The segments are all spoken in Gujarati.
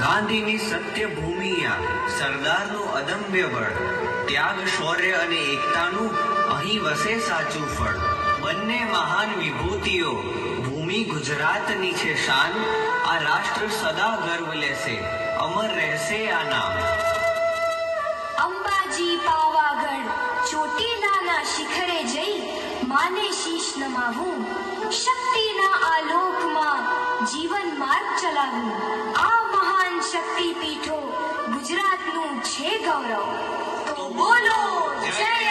ગાંધીની સત્ય ભૂમિયા, સરદારનું અદમ્ય બળ, ત્યાગ શૌર્ય અને એકતાનું અહીં વસે સાચું ફળ. બંને મહાન વિભૂતિઓ, ભૂમિ ગુજરાતની છે શાન. આ રાષ્ટ્ર સદા ગર્વ લેશે, અમર રહેશે આ નામ. અંબાજી પાવાગઢ ચોટીલાના શિખરે જઈ માને શીશ નમાવું, શક્તિના આલોકમાં જીવન માર્ગ ચલાવું. આ મહાન શક્તિપીઠો ગુજરાતનું છે ગૌરવ. તો બોલો જય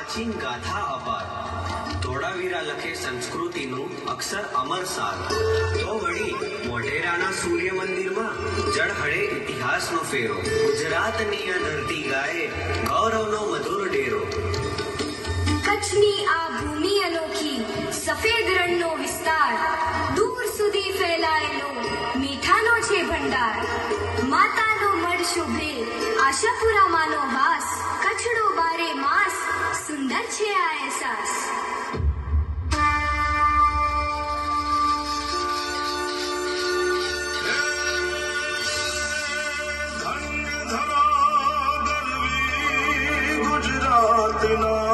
પ્રાચીન ગાથા અપાર ધોળાવીરા લખે સંસ્કૃતિનું અક્ષર અમર સાર તો વળી મોઢેરાના સૂર્ય મંદિરમાં જળ હળે ઇતિહાસનો ફેરો ગુજરાતની આ ધરતી ગાય ગૌરવનો મધુર ડેરો કચ્છની આ ભૂમિ અનોખી સફેદ રણનો વિસ્તાર દૂર સુધી ફેલાયેલો મીઠાનો છે ભંડાર માતાનો મઢ શોભે આશાપુરા માનો વાસ કચ્છડો બારે માસ સુંદર છે આ અહેસાસ ગુજરાતના